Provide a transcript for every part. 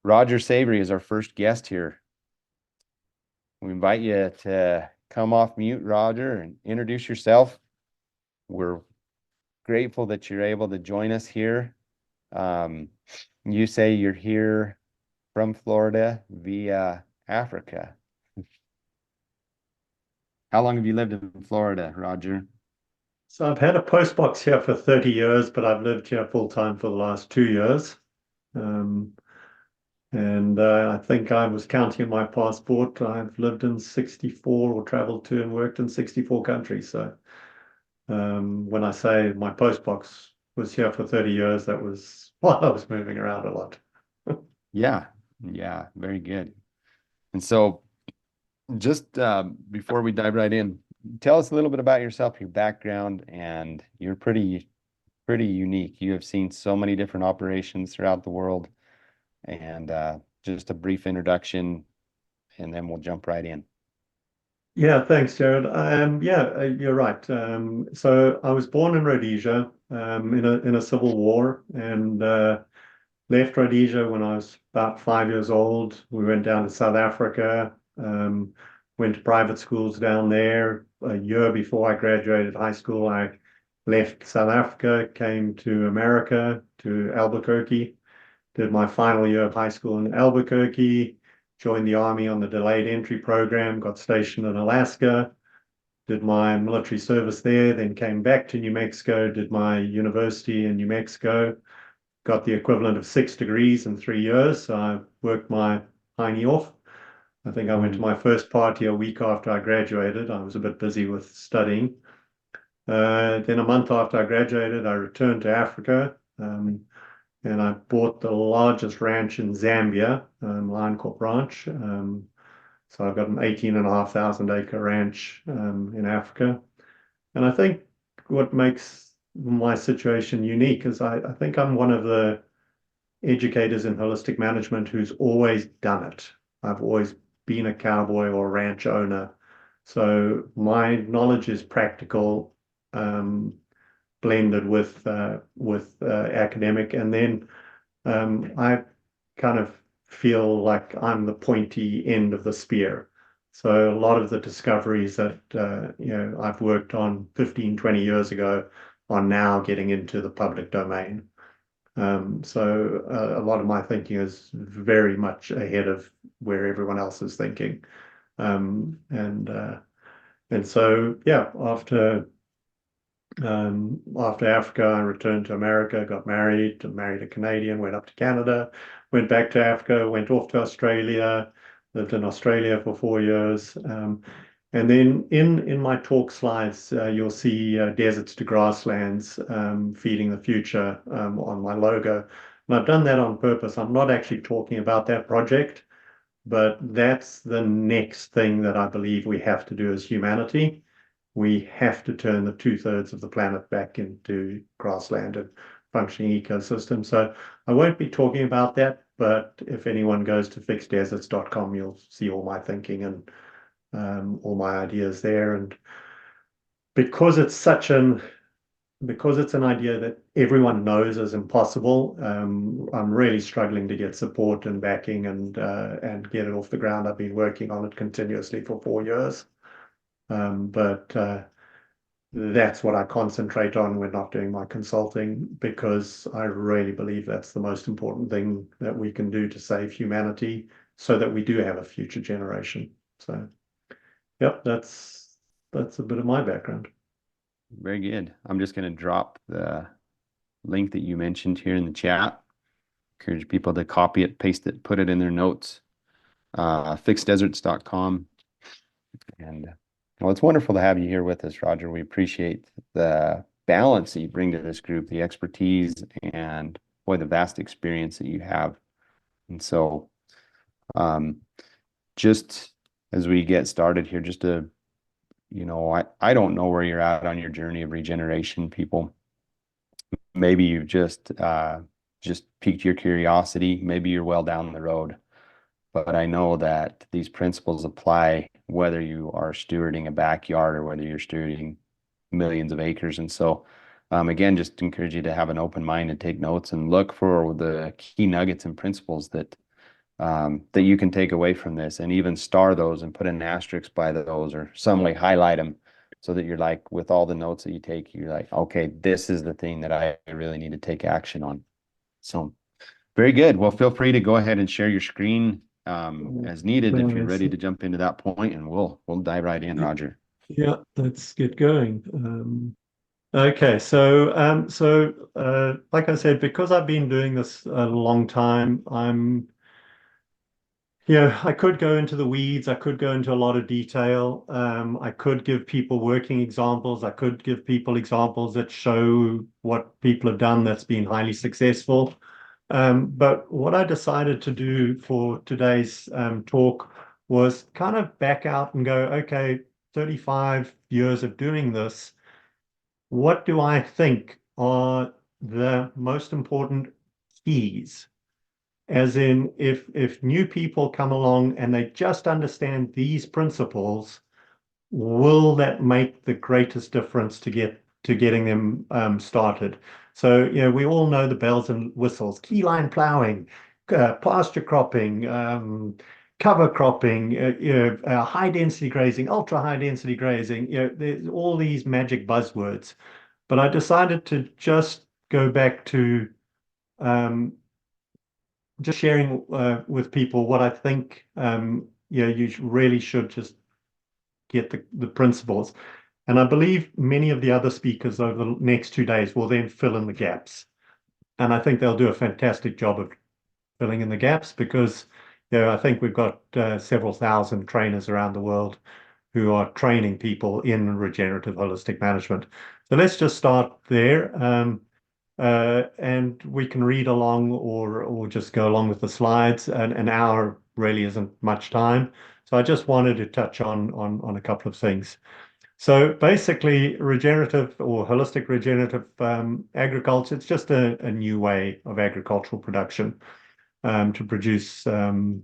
Roger Savory is our first guest here. We invite you to come off mute, Roger, and introduce yourself. We're grateful that you're able to join us here. You say you're here from Florida via Africa. How long have you lived in Florida, Roger? So I've had a postbox here for 30 years, but I've lived here full time for the last 2 years. Um, and I think I was counting in my passport. I've lived in 64 or traveled to and worked in 64 countries. So when I say my postbox was here for 30 years, that was while I was moving around a lot. Yeah, yeah, very good. And so just before we dive right in, tell us a little bit about yourself, your background, and you're pretty unique. You have seen so many different operations throughout the world, and just a brief introduction, and then we'll jump right in. Yeah, thanks, Jared. You're right. So I was born in Rhodesia in a civil war and left Rhodesia when I was about 5 years old. We went down to South Africa, went to private schools down there. A year before I graduated high school, I left South Africa, came to America, to Albuquerque, did my final year of high school in Albuquerque, joined the Army on the delayed entry program, got stationed in Alaska, did my military service there, then came back to New Mexico, did my university in New Mexico, got the equivalent of 6 degrees in 3 years. So I worked my hiney off. I think I went to Mm. my first party a week after I graduated. I was a bit busy with studying. Then a month after I graduated, I returned to Africa. And I bought the largest ranch in Zambia, Lioncorp Ranch. So I've got an 18,500 acre ranch in Africa. And I think what makes my situation unique is I think I'm one of the educators in holistic management who's always done it. I've always been a cowboy or a ranch owner. So my knowledge is practical, blended with academic, and then I kind of feel like I'm the pointy end of the spear. So a lot of the discoveries that I've worked on 15, 20 years ago are now getting into the public domain. So a lot of my thinking is very much ahead of where everyone else is thinking. Um, and uh, and so yeah, after Africa, I returned to America, got married a Canadian, went up to Canada, went back to Africa, went off to Australia, lived in Australia for 4 years. And then in my talk slides, you'll see deserts to grasslands, feeding the future on my logo. And I've done that on purpose. I'm not actually talking about that project, but that's the next thing that I believe we have to do as humanity. We have to turn the 2/3 of the planet back into grassland and functioning ecosystem. So I won't be talking about that, but if anyone goes to fixeddeserts.com, you'll see all my thinking and all my ideas there. And because it's such an because it's an idea that everyone knows is impossible, I'm really struggling to get support and backing and get it off the ground. I've been working on it continuously for 4 years. But that's what I concentrate on when not doing my consulting, because I really believe that's the most important thing that we can do to save humanity so that we do have a future generation. So, yep, that's a bit of my background. Very good. I'm just going to drop the link that you mentioned here in the chat. Encourage people to copy it, paste it, put it in their notes. Fixeddeserts.com. And well, it's wonderful to have you here with us, Roger. We appreciate the balance that you bring to this group, the expertise, and boy, the vast experience that you have. And so, um, just as we get started here, just to, I don't know where you're at on your journey of regeneration, people. Maybe you've just piqued your curiosity. Maybe you're well down the road. But I know that these principles apply whether you are stewarding a backyard or whether you're stewarding millions of acres. And so, again, just encourage you to have an open mind and take notes and look for the key nuggets and principles that that you can take away from this, and even star those and put an asterisk by those, or some like highlight them, so that you're like, with all the notes that you take, you're like, okay, this is the thing that I really need to take action on. So very good. Well, feel free to go ahead and share your screen as needed if you're ready to jump into that point, and we'll dive right in, Roger. Yeah, let's get going. Okay, so like I said, because I've been doing this a long time, I could go into the weeds, I could go into a lot of detail. I could give people working examples, I could give people examples that show what people have done that's been highly successful. But what I decided to do for today's talk was kind of back out and go, okay, 35 years of doing this, what do I think are the most important keys? As in, if new people come along and they just understand these principles, will that make the greatest difference to getting them started? So, we all know the bells and whistles: keyline plowing, pasture cropping, cover cropping, high density grazing, ultra high density grazing. There's all these magic buzzwords. But I decided to just go back to um, just sharing with people what I think you really should just get the principles. And I believe many of the other speakers over the next 2 days will then fill in the gaps. And I think they'll do a fantastic job of filling in the gaps because I think we've got several thousand trainers around the world who are training people in regenerative holistic management. So let's just start there. And we can read along or just go along with the slides. An hour really isn't much time. So I just wanted to touch on a couple of things. So basically, regenerative or holistic regenerative agriculture, it's just a new way of agricultural production to produce food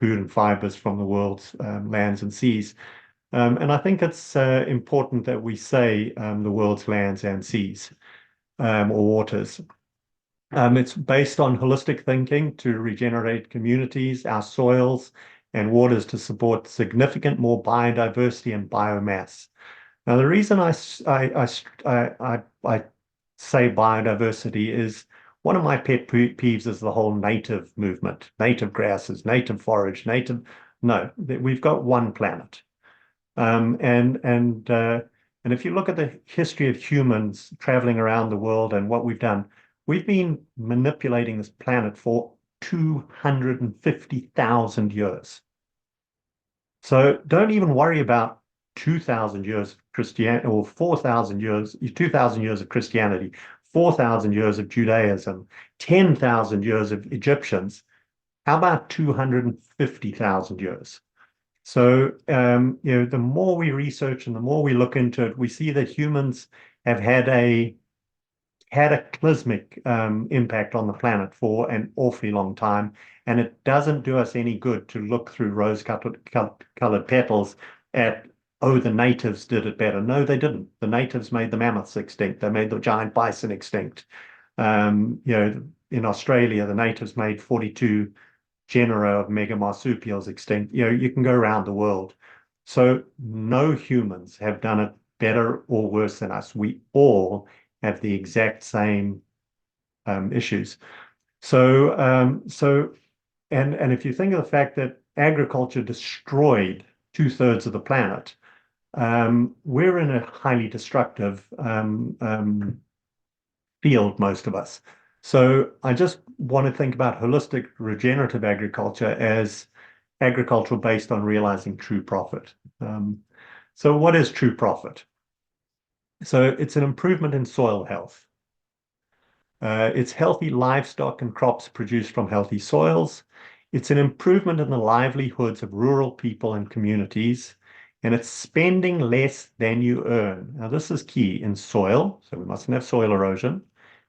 and fibers from the world's lands and seas. And I think it's important that we say the world's lands and seas or waters. It's based on holistic thinking to regenerate communities, our soils, and waters to support significant more biodiversity and biomass. Now, the reason I say biodiversity is one of my pet peeves is the whole native movement, native grasses, native forage, native. No, we've got one planet. Um, and and uh, and if you look at the history of humans traveling around the world and what we've done, we've been manipulating this planet for 250,000 years. So don't even worry about 2,000 years of Christianity or 4,000 years, 2,000 years of Christianity, 4,000 years of Judaism, 10,000 years of Egyptians. How about 250,000 years? So, the more we research and the more we look into it, we see that humans have had a cosmic impact on the planet for an awfully long time, and it doesn't do us any good to look through rose-colored petals at, oh, the natives did it better. No, they didn't. The natives made the mammoths extinct. They made the giant bison extinct. In Australia, the natives made 42 genera of mega marsupials extinct. You can go around the world. So no humans have done it better or worse than us. We all have the exact same issues. And if you think of the fact that agriculture destroyed 2/3 of the planet, we're in a highly destructive field, most of us. So I just want to think about holistic regenerative agriculture as agriculture based on realizing true profit. So what is true profit? So it's an improvement in soil health. It's healthy livestock and crops produced from healthy soils. It's an improvement in the livelihoods of rural people and communities. And it's spending less than you earn. Now, this is key in soil. So we mustn't have soil erosion.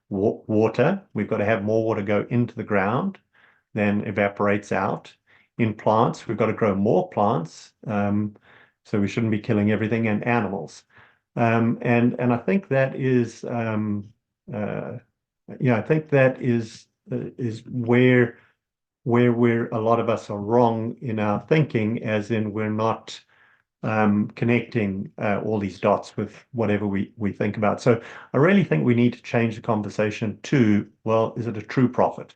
Water, we've got to have more water go into the ground than evaporates out. In plants, we've got to grow more plants. So we shouldn't be killing everything, and animals. And I think that is I think that is where where a lot of us are wrong in our thinking, as in we're not connecting all these dots with whatever we think about. So I really think we need to change the conversation to, well, is it a true profit?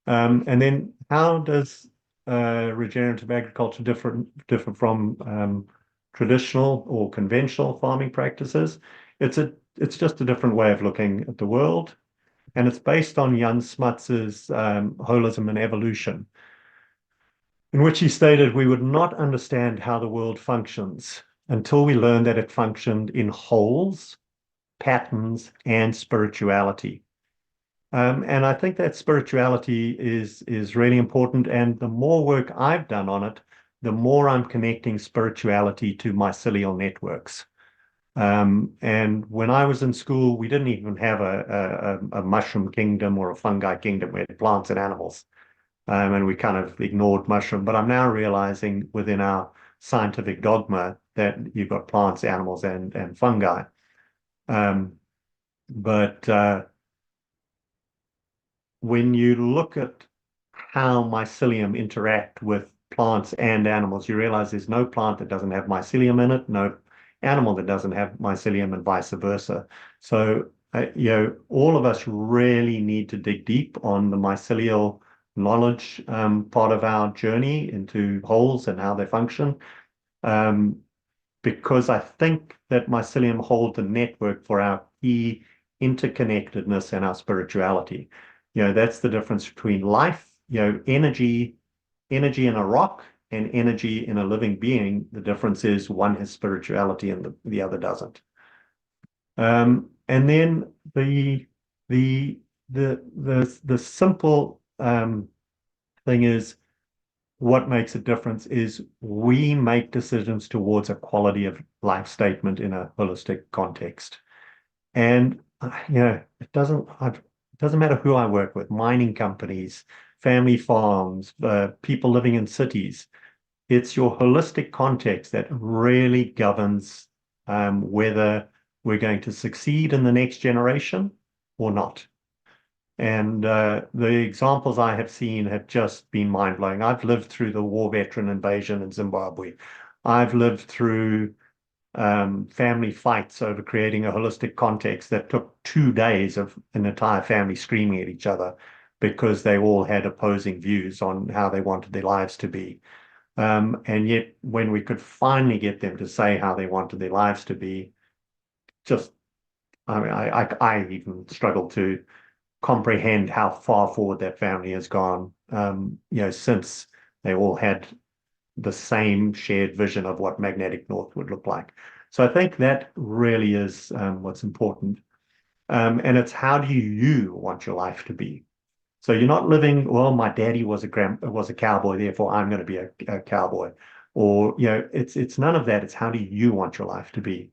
And then how does regenerative agriculture differ from traditional or conventional farming practices? It's just a different way of looking at the world, and it's based on Jan Smuts's holism and evolution, in which he stated we would not understand how the world functions until we learn that it functioned in wholes, patterns, and spirituality. And I think that spirituality is really important. And the more work I've done on it, the more I'm connecting spirituality to mycelial networks. And when I was in school, we didn't even have a mushroom kingdom or a fungi kingdom. We had plants and animals. And we kind of ignored mushroom. But I'm now realizing within our scientific dogma that you've got plants, animals, and fungi. But when you look at how mycelium interact with plants and animals, you realize there's no plant that doesn't have mycelium in it, no animal that doesn't have mycelium, and vice versa. So, all of us really need to dig deep on the mycelial knowledge part of our journey into wholes and how they function. Because I think that mycelium hold the network for our key interconnectedness and our spirituality. That's the difference between life, energy in a rock and energy in a living being. The difference is one has spirituality and the other doesn't. And then the simple thing is, what makes a difference is we make decisions towards a quality of life statement in a holistic context. And it doesn't matter who I work with, mining companies, family farms, people living in cities. It's your holistic context that really governs whether we're going to succeed in the next generation or not. And the examples I have seen have just been mind-blowing. I've lived through the war veteran invasion in Zimbabwe. I've lived through family fights over creating a holistic context that took 2 days of an entire family screaming at each other because they all had opposing views on how they wanted their lives to be. And yet, when we could finally get them to say how they wanted their lives to be, I even struggled to comprehend how far forward that family has gone, since they all had the same shared vision of what magnetic north would look like. So I think that really is what's important. And it's, how do you want your life to be? So you're not living, well, my daddy was a cowboy, therefore I'm going to be a cowboy. Or, it's none of that. It's, how do you want your life to be?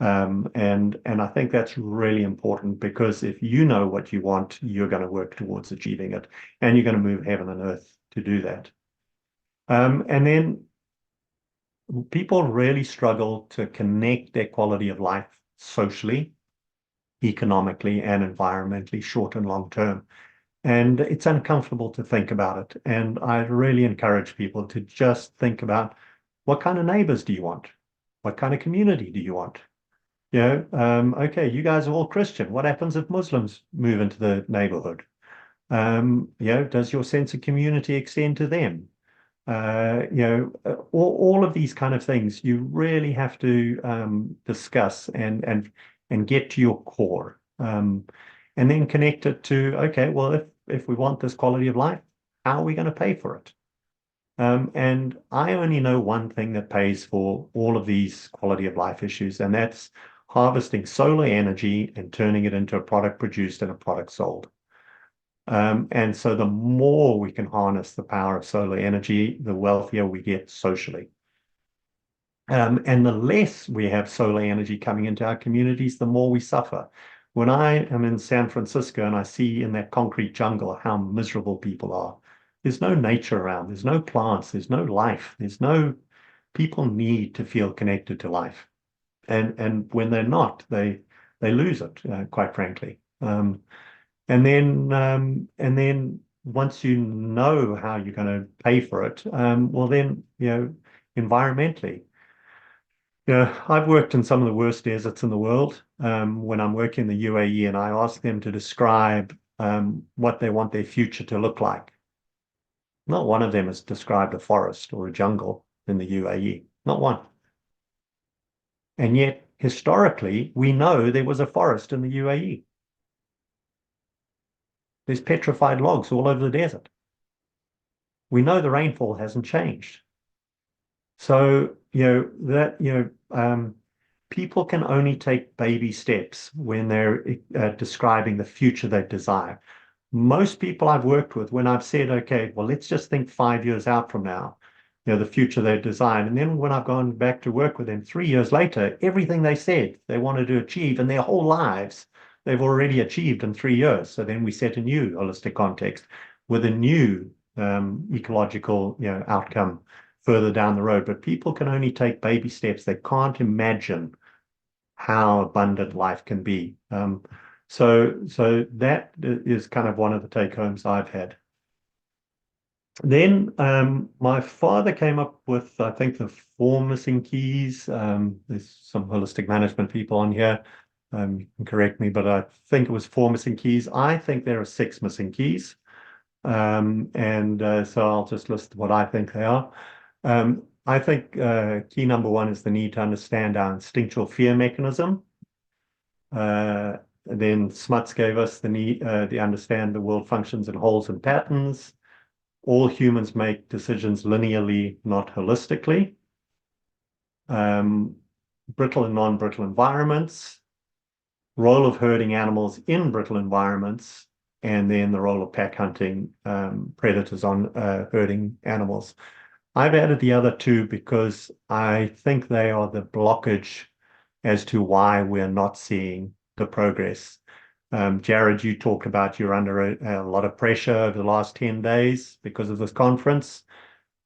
And I think that's really important, because if you know what you want, you're going to work towards achieving it, and you're going to move heaven and earth to do that. And then people really struggle to connect their quality of life socially, economically, and environmentally, short and long term. And it's uncomfortable to think about it. And I really encourage people to just think about, what kind of neighbors do you want? What kind of community do you want? Okay, you guys are all Christian. What happens if Muslims move into the neighborhood? Does your sense of community extend to them? All of these kind of things you really have to discuss and get to your core, and then connect it to, okay, well, if we want this quality of life, how are we going to pay for it? And I only know one thing that pays for all of these quality of life issues, and that's harvesting solar energy and turning it into a product produced and a product sold. And so the more we can harness the power of solar energy, the wealthier we get socially. And the less we have solar energy coming into our communities, the more we suffer. When I am in San Francisco and I see in that concrete jungle how miserable people are, there's no nature around, there's no plants, there's no life, people need to feel connected to life. And when they're not, they lose it, quite frankly. And then once you know how you're going to pay for it, well then, environmentally. I've worked in some of the worst deserts in the world. When I'm working in the UAE, and I ask them to describe what they want their future to look like. Not one of them has described a forest or a jungle in the UAE. Not one. And yet, historically, we know there was a forest in the UAE. There's petrified logs all over the desert. We know the rainfall hasn't changed. So, people can only take baby steps when they're describing the future they desire. Most people I've worked with, when I've said, okay, well, let's just think 5 years out from now, the future they design. And then when I've gone back to work with them 3 years later, everything they said they wanted to achieve in their whole lives, they've already achieved in 3 years. So then we set a new holistic context with a new ecological, outcome further down the road. But people can only take baby steps. They can't imagine how abundant life can be. So that is kind of one of the take homes I've had. Then my father came up with, I think, the 4 missing keys. There's some holistic management people on here. You can correct me, but I think it was 4 missing keys. I think there are 6 missing keys. So I'll just list what I think they are. I think key number 1 is the need to understand our instinctual fear mechanism. Then Smuts gave us the need to understand the world functions in wholes and patterns. All humans make decisions linearly, not holistically. Brittle and non-brittle environments. Role of herding animals in brittle environments. And then the role of pack hunting predators on herding animals. I've added the other 2 because I think they are the blockage as to why we're not seeing the progress. Jared, you talked about you're under a lot of pressure over the last 10 days because of this conference.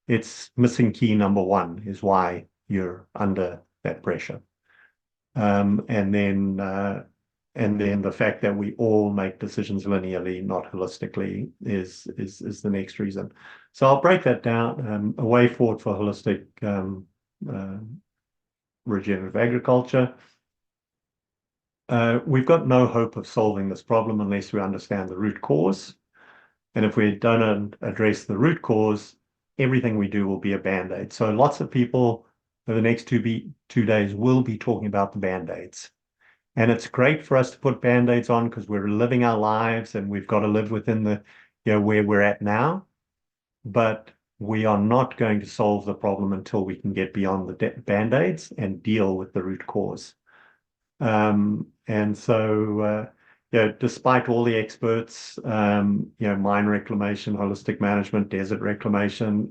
It's missing key number 1 is why you're under that pressure. And then the fact that we all make decisions linearly, not holistically, is the next reason. So I'll break that down. A way forward for holistic regenerative agriculture. We've got no hope of solving this problem unless we understand the root cause. And if we don't address the root cause, everything we do will be a band-aid. So lots of people over the next 2 days will be talking about the band-aids. And it's great for us to put band-aids on because we're living our lives and we've got to live within the, where we're at now. But we are not going to solve the problem until we can get beyond the band-aids and deal with the root cause. And so, despite all the experts, mine reclamation, holistic management, desert reclamation,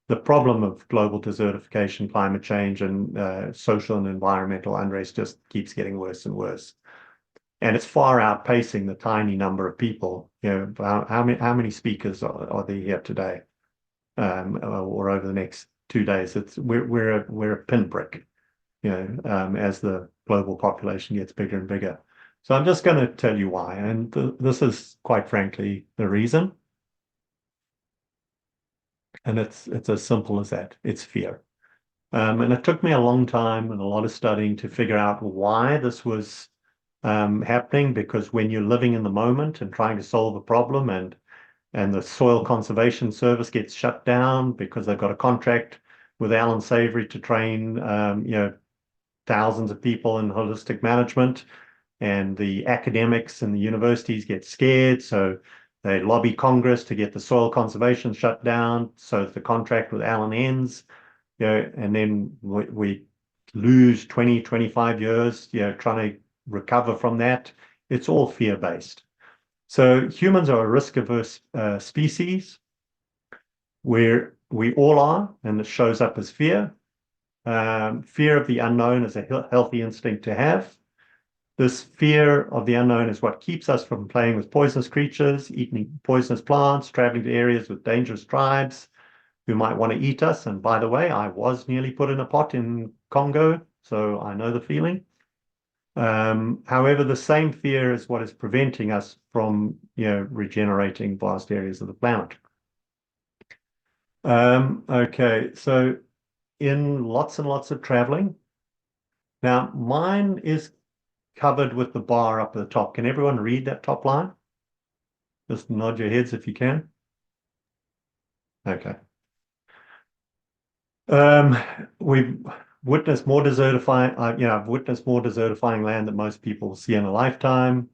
the problem of global desertification, climate change, and social and environmental unrest just keeps getting worse and worse. And it's far outpacing the tiny number of people. How many speakers are there here today, or over the next 2 days? We're a pinprick, as the global population gets bigger and bigger. So I'm just going to tell you why, and this is quite frankly the reason. And it's as simple as that. It's fear. And it took me a long time and a lot of studying to figure out why this was happening, because when you're living in the moment and trying to solve a problem and the Soil Conservation Service gets shut down because they've got a contract with Alan Savory to train, thousands of people in holistic management, and the academics and the universities get scared, so they lobby Congress to get the soil conservation shut down so that the contract with Alan ends, and then we lose 20, 25 years, trying to recover from that. It's all fear-based. So humans are a risk-averse species, where we all are, and it shows up as fear. Fear of the unknown is a healthy instinct to have. This fear of the unknown is what keeps us from playing with poisonous creatures, eating poisonous plants, traveling to areas with dangerous tribes who might want to eat us. And by the way, I was nearly put in a pot in Congo, so I know the feeling. However, the same fear is what is preventing us from, regenerating vast areas of the planet. Okay, so in lots and lots of traveling. Now, mine is covered with the bar up at the top. Can everyone read that top line? Just nod your heads if you can. Okay. We've witnessed more desertifying, I've witnessed more desertifying land than most people see in a lifetime.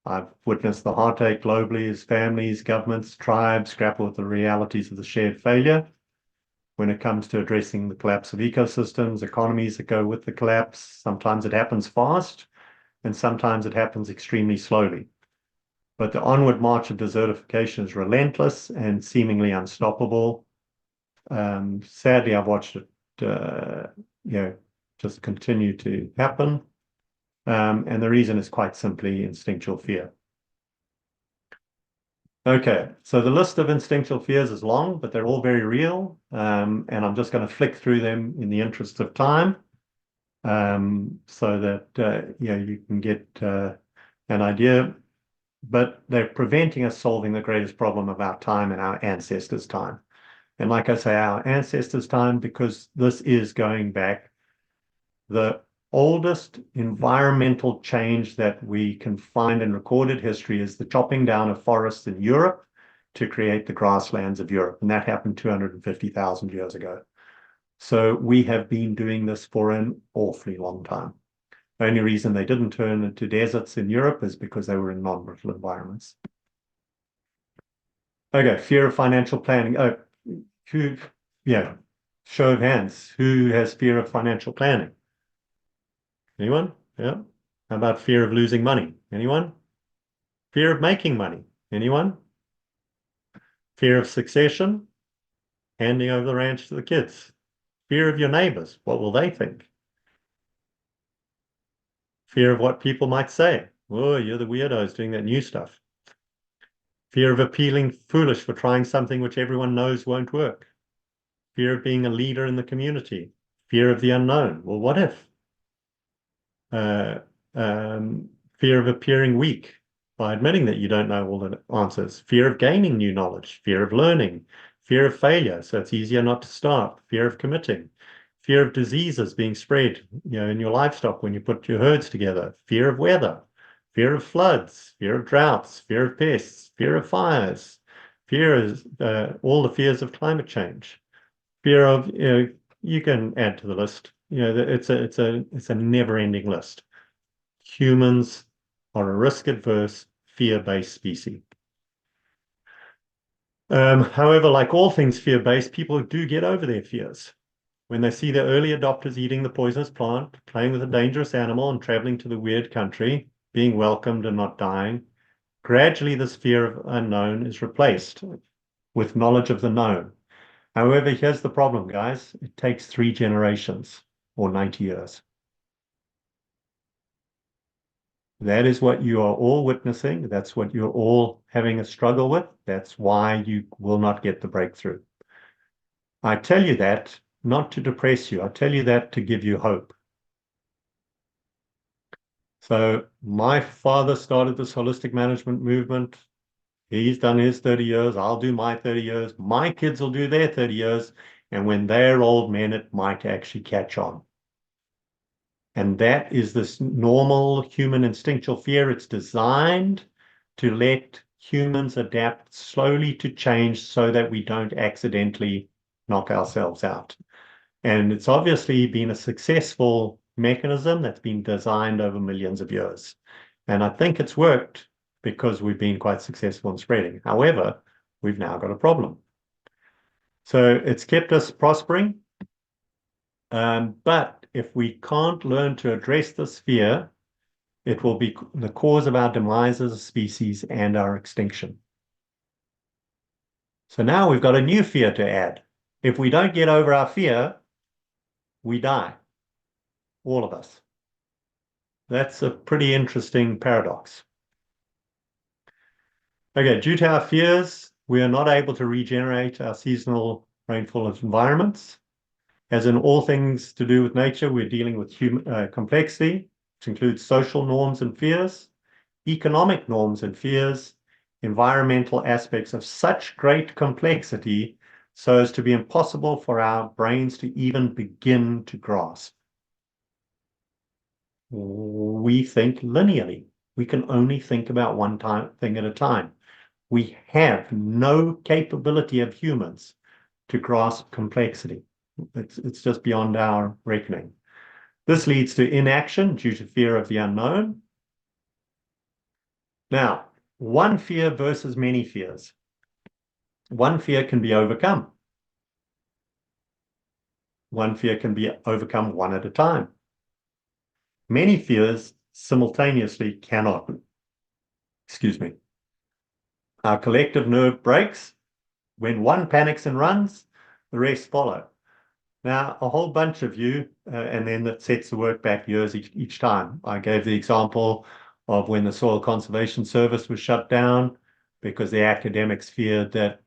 I've witnessed the heartache globally as families, governments, tribes grapple with the realities of the shared failure when it comes to addressing the collapse of ecosystems, economies that go with the collapse. Sometimes it happens fast, and sometimes it happens extremely slowly. But the onward march of desertification is relentless and seemingly unstoppable. Sadly, I've watched it, just continue to happen. And the reason is quite simply instinctual fear. Okay, so the list of instinctual fears is long, but they're all very real. And I'm just going to flick through them in the interest of time, so that you can get an idea. But they're preventing us solving the greatest problem of our time and our ancestors' time. And like I say, our ancestors' time, because this is going back, the oldest environmental change that we can find in recorded history is the chopping down of forests in Europe to create the grasslands of Europe. And that happened 250,000 years ago. So we have been doing this for an awfully long time. The only reason they didn't turn into deserts in Europe is because they were in non-brittle environments. Okay, fear of financial planning. Oh, show of hands. Who has fear of financial planning? Anyone? Yeah. How about fear of losing money? Anyone? Fear of making money? Anyone? Fear of succession? Handing over the ranch to the kids. Fear of your neighbors. What will they think? Fear of what people might say. Oh, you're the weirdos doing that new stuff. Fear of appealing foolish for trying something which everyone knows won't work. Fear of being a leader in the community. Fear of the unknown. Well, what if? Fear of appearing weak by admitting that you don't know all the answers. Fear of gaining new knowledge. Fear of learning. Fear of failure, so it's easier not to start. Fear of committing. Fear of diseases being spread, in your livestock when you put your herds together. Fear of weather. Fear of floods. Fear of droughts. Fear of pests. Fear of fires. Fear is all the fears of climate change. Fear of, you can add to the list. It's a never-ending list. Humans are a risk-averse, fear-based species. However, like all things fear-based, people do get over their fears. When they see their early adopters eating the poisonous plant, playing with a dangerous animal, and traveling to the weird country, being welcomed and not dying, gradually this fear of unknown is replaced with knowledge of the known. However, here's the problem, guys. It takes 3 generations or 90 years. That is what you are all witnessing. That's what you're all having a struggle with. That's why you will not get the breakthrough. I tell you that not to depress you. I tell you that to give you hope. So my father started this holistic management movement. He's done his 30 years. I'll do my 30 years. My kids will do their 30 years. And when they're old men, it might actually catch on. And that is this normal human instinctual fear. It's designed to let humans adapt slowly to change so that we don't accidentally knock ourselves out. And it's obviously been a successful mechanism that's been designed over millions of years. And I think it's worked because we've been quite successful in spreading. However, we've now got a problem. So it's kept us prospering. But if we can't learn to address this fear, it will be the cause of our demise as a species and our extinction. So now we've got a new fear to add. If we don't get over our fear, we die. All of us. That's a pretty interesting paradox. Okay, due to our fears, we are not able to regenerate our seasonal rainfall environments. As in all things to do with nature, we're dealing with complexity. which includes social norms and fears, economic norms and fears, environmental aspects of such great complexity so as to be impossible for our brains to even begin to grasp. We think linearly. We can only think about one thing at a time. We have no capability of humans to grasp complexity. It's just beyond our reckoning. This leads to inaction due to fear of the unknown. Now, one fear versus many fears. One fear can be overcome. One fear can be overcome one at a time. Many fears simultaneously cannot. Excuse me. Our collective nerve breaks. When one panics and runs, the rest follow. Now, a whole bunch of you, and then that sets the work back years each time. I gave the example of when the Soil Conservation Service was shut down because the academics feared that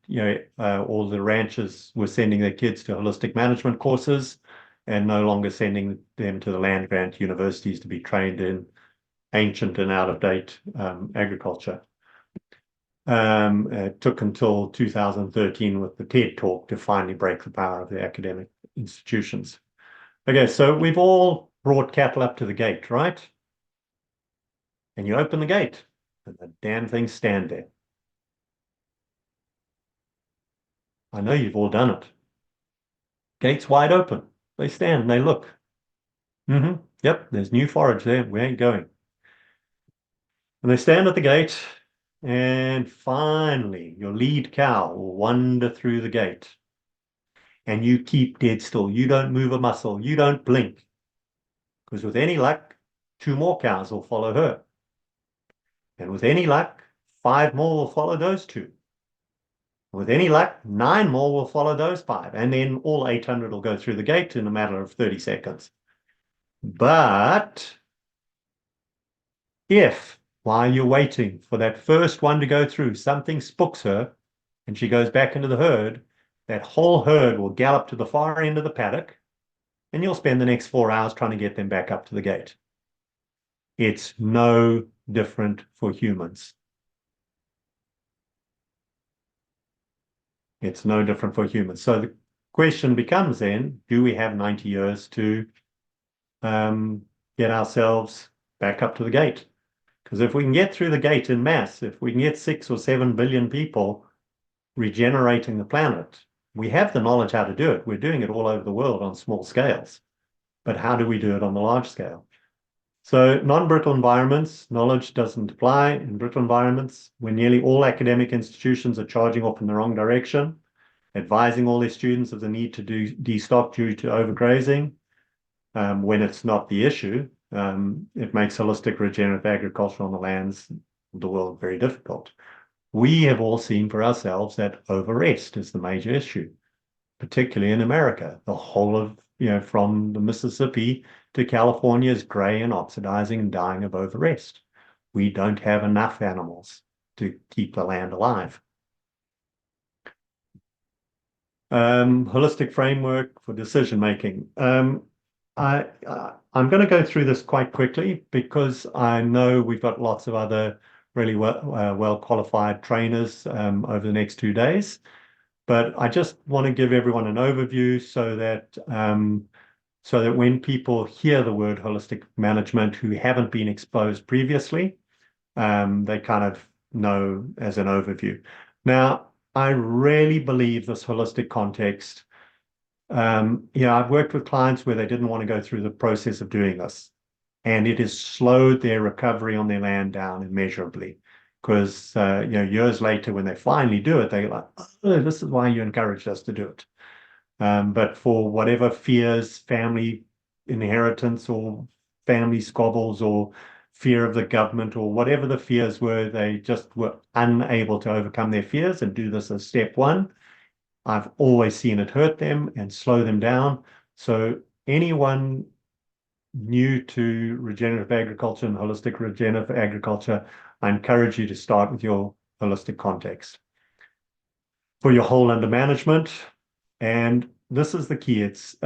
all the ranchers were sending their kids to holistic management courses and no longer sending them to the land-grant universities to be trained in ancient and out-of-date agriculture. It took until 2013 with the TED Talk to finally break the power of the academic institutions. Okay, so we've all brought cattle up to the gate, right? And you open the gate, and the damn things stand there. I know you've all done it. Gates wide open. They stand and they look. Yep, there's new forage there. We ain't going. And they stand at the gate, and finally, your lead cow will wander through the gate. And you keep dead still. You don't move a muscle. You don't blink. Because with any luck, 2 more cows will follow her. And with any luck, 5 more will follow those 2. With any luck, 9 more will follow those 5. And then all 800 will go through the gate in a matter of 30 seconds. But if, while you're waiting for that first one to go through, something spooks her and she goes back into the herd, that whole herd will gallop to the far end of the paddock, and you'll spend the next 4 hours trying to get them back up to the gate. It's no different for humans. It's no different for humans. So the question becomes then, do we have 90 years to get ourselves back up to the gate? Because if we can get through the gate in mass, if we can get 6 or 7 billion people regenerating the planet, we have the knowledge how to do it. We're doing it all over the world on small scales. But how do we do it on the large scale? So non-brittle environments, knowledge doesn't apply in brittle environments when nearly all academic institutions are charging off in the wrong direction, advising all their students of the need to destock due to overgrazing, when it's not the issue. It makes holistic regenerative agriculture on the lands of the world very difficult. We have all seen for ourselves that overrest is the major issue, particularly in America. The whole of, from the Mississippi to California is gray and oxidizing and dying of overrest. We don't have enough animals to keep the land alive. Holistic framework for decision making. I'm going to go through this quite quickly because I know we've got lots of other really well qualified trainers over the next 2 days. But I just want to give everyone an overview so that when people hear the word holistic management who haven't been exposed previously, they kind of know as an overview. Now, I really believe this holistic context. I've worked with clients where they didn't want to go through the process of doing this, and it has slowed their recovery on their land down immeasurably. Because years later, when they finally do it, they're like, "Oh, this is why you encouraged us to do it." But for whatever fears, family inheritance, or family squabbles, or fear of the government, or whatever the fears were, they just were unable to overcome their fears and do this as step 1. I've always seen it hurt them and slow them down. So anyone new to regenerative agriculture and holistic regenerative agriculture, I encourage you to start with your holistic context. For your whole under management, and this is the key, it's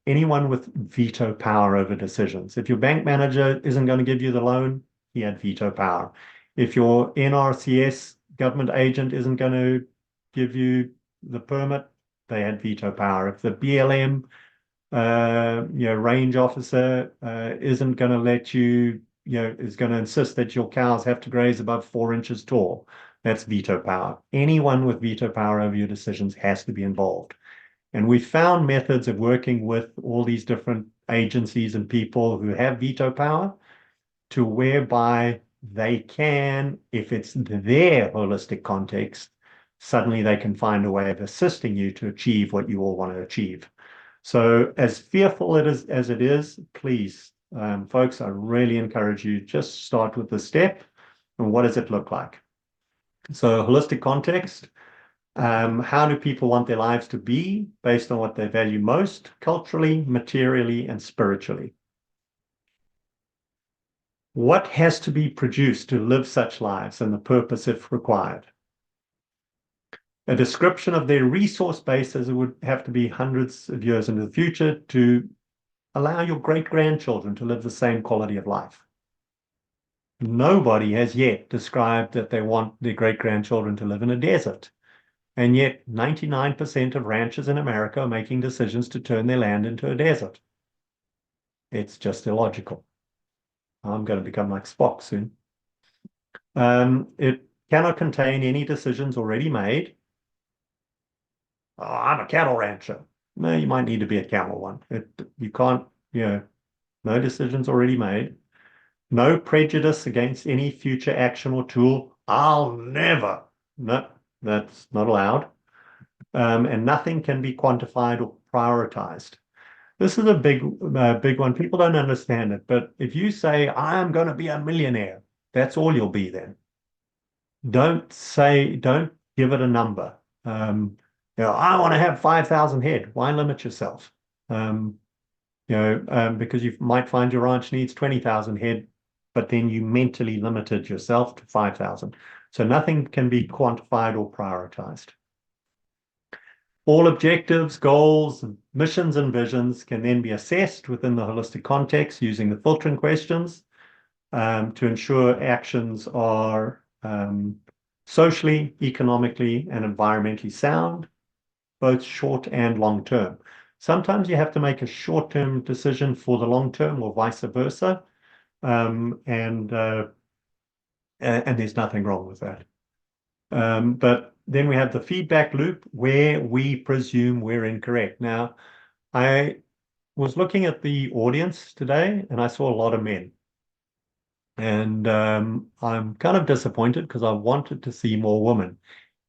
anyone with veto power over decisions. If your bank manager isn't going to give you the loan, he had veto power. If your NRCS government agent isn't going to give you the permit, they had veto power. If the BLM range officer isn't going to let you, is going to insist that your cows have to graze above 4 inches tall, that's veto power. Anyone with veto power over your decisions has to be involved. And we found methods of working with all these different agencies and people who have veto power to whereby they can, if it's their holistic context, suddenly they can find a way of assisting you to achieve what you all want to achieve. So as fearful as it is, please, folks, I really encourage you, just start with the step. And what does it look like? So holistic context, how do people want their lives to be based on what they value most, culturally, materially, and spiritually? What has to be produced to live such lives and the purpose if required? A description of their resource base, as it would have to be hundreds of years into the future to allow your great-grandchildren to live the same quality of life. Nobody has yet described that they want their great-grandchildren to live in a desert. And yet 99% of ranchers in America are making decisions to turn their land into a desert. It's just illogical. I'm going to become like Spock soon. It cannot contain any decisions already made. Oh, I'm a cattle rancher. No, you might need to be a camel one. You can't, no decisions already made. No prejudice against any future action or tool. I'll never. No, that's not allowed. And nothing can be quantified or prioritized. This is a big one. People don't understand it. But if you say, I'm going to be a millionaire, that's all you'll be then. Don't give it a number. I want to have 5,000 head. Why limit yourself? Because you might find your ranch needs 20,000 head, but then you mentally limited yourself to 5,000. So nothing can be quantified or prioritized. All objectives, goals, missions, and visions can then be assessed within the holistic context using the filtering questions to ensure actions are socially, economically, and environmentally sound, both short and long term. Sometimes you have to make a short-term decision for the long term or vice versa, and there's nothing wrong with that. But then we have the feedback loop where we presume we're incorrect. Now, I was looking at the audience today and I saw a lot of men. And I'm kind of disappointed because I wanted to see more women.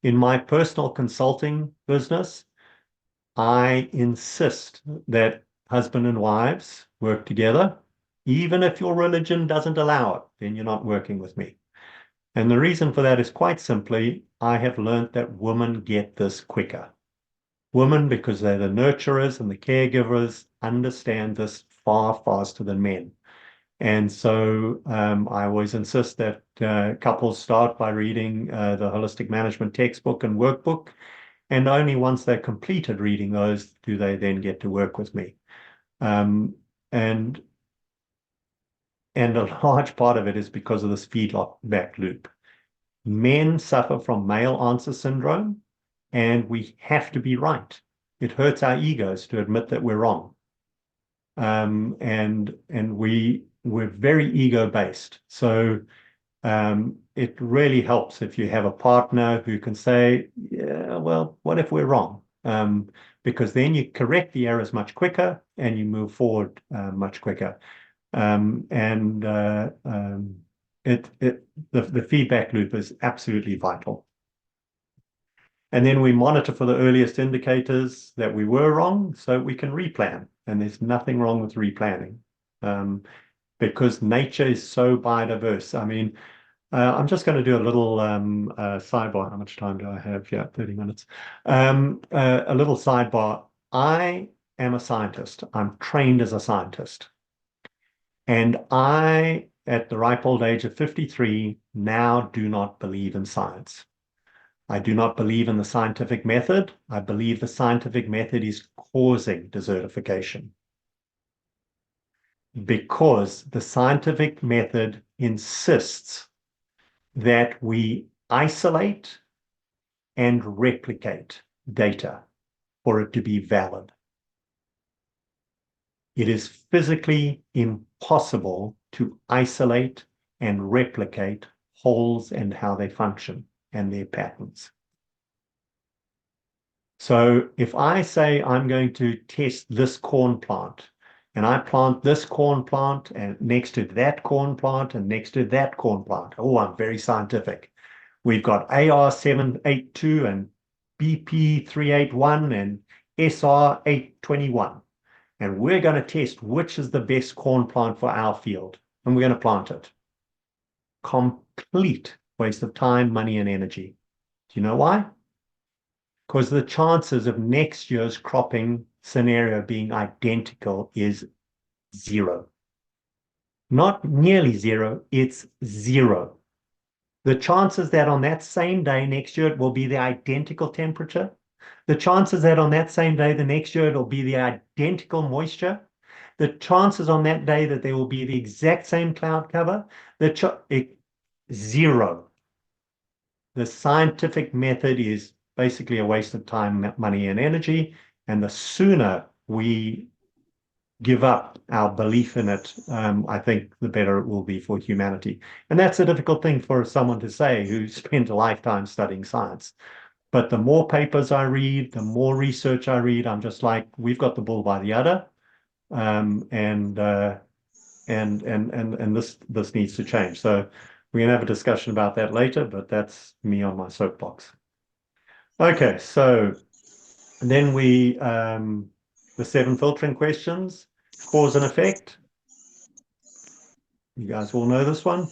In my personal consulting business, I insist that husband and wives work together. Even if your religion doesn't allow it, then you're not working with me. And the reason for that is quite simply, I have learned that women get this quicker. Women, because they're the nurturers and the caregivers, understand this far faster than men. And so I always insist that couples start by reading the Holistic Management textbook and workbook. And only once they're completed reading those do they then get to work with me. And a large part of it is because of this feedback loop. Men suffer from male answer syndrome, and we have to be right. It hurts our egos to admit that we're wrong. And we're very ego-based. So it really helps if you have a partner who can say, yeah, well, what if we're wrong? Because then you correct the errors much quicker and you move forward much quicker. The feedback loop is absolutely vital. And then we monitor for the earliest indicators that we were wrong so we can replan. And there's nothing wrong with replanning because nature is so biodiverse. I mean, I'm just going to do a little sidebar. How much time do I have? Yeah, 30 minutes. A little sidebar. I am a scientist. I'm trained as a scientist. And I, at the ripe old age of 53, now do not believe in science. I do not believe in the scientific method. I believe the scientific method is causing desertification. because the scientific method insists that we isolate and replicate data for it to be valid. It is physically impossible to isolate and replicate wholes and how they function and their patterns. So if I say I'm going to test this corn plant, and I plant this corn plant and next to that corn plant and next to that corn plant. Oh, I'm very scientific. We've got AR782 and BP381 and SR821. And we're going to test which is the best corn plant for our field. And we're going to plant it. Complete waste of time, money, and energy. Do you know why? Because the chances of next year's cropping scenario being identical is zero. Not nearly zero, it's zero. The chances that on that same day next year it will be the identical temperature, the chances that on that same day the next year it'll be the identical moisture, the chances on that day that there will be the exact same cloud cover, zero. The scientific method is basically a waste of time, money, and energy. And the sooner we give up our belief in it, I think the better it will be for humanity. And that's a difficult thing for someone to say who spent a lifetime studying science. But the more papers I read, the more research I read, I'm just like, we've got the bull by the udder. And this needs to change. So we're going to have a discussion about that later, but that's me on my soapbox. Okay, so then the 7 filtering questions, cause and effect. You guys all know this one.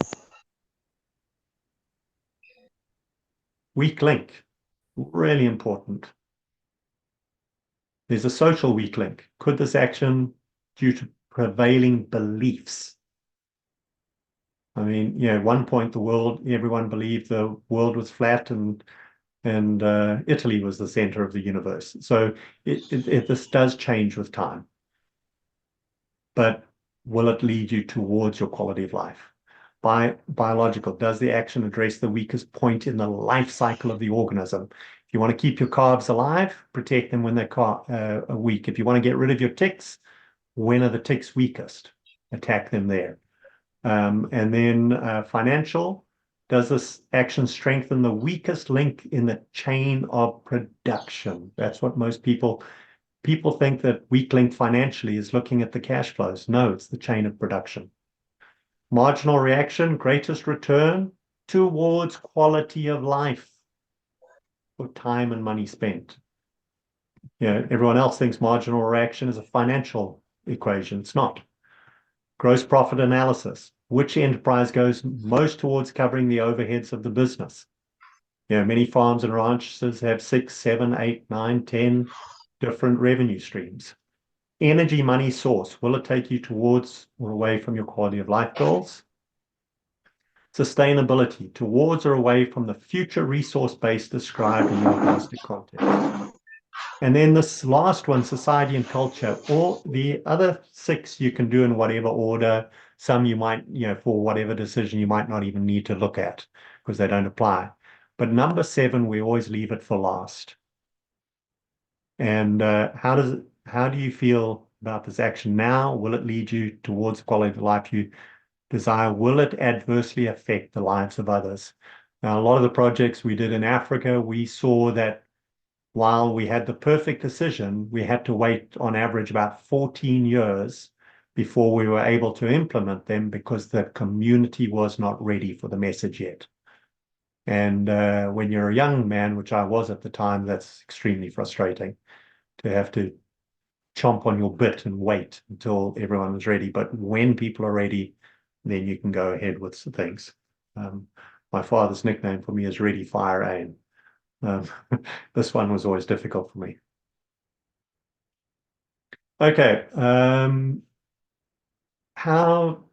Weak link, really important. There's a social weak link. Could this action due to prevailing beliefs? I mean, at one point everyone believed the world was flat and Italy was the center of the universe. So this does change with time. But will it lead you towards your quality of life? Biological, does the action address the weakest point in the life cycle of the organism? If you want to keep your calves alive, protect them when they're weak. If you want to get rid of your ticks, when are the ticks weakest? Attack them there. And then financial, does this action strengthen the weakest link in the chain of production? That's what most people think that weak link financially is looking at the cash flows. No, it's the chain of production. Marginal reaction, greatest return towards quality of life for time and money spent. Everyone else thinks marginal reaction is a financial equation. It's not. Gross profit analysis. Which enterprise goes most towards covering the overheads of the business? Many farms and ranches have 6, 7, 8, 9, 10 different revenue streams. Energy money source. Will it take you towards or away from your quality of life goals? Sustainability. Towards or away from the future resource base described in the agnostic context. And then this last one, society and culture. All the other 6 you can do in whatever order. Some you might, for whatever decision, you might not even need to look at because they don't apply. But number 7, we always leave it for last. And how do you feel about this action now? Will it lead you towards the quality of life you desire? Will it adversely affect the lives of others? Now, a lot of the projects we did in Africa, we saw that while we had the perfect decision, we had to wait on average about 14 years before we were able to implement them because the community was not ready for the message yet. And when you're a young man, which I was at the time, that's extremely frustrating to have to chomp on your bit and wait until everyone was ready. But when people are ready, then you can go ahead with some things. My father's nickname for me is Ready, Fire, Aim. This one was always difficult for me. Okay. How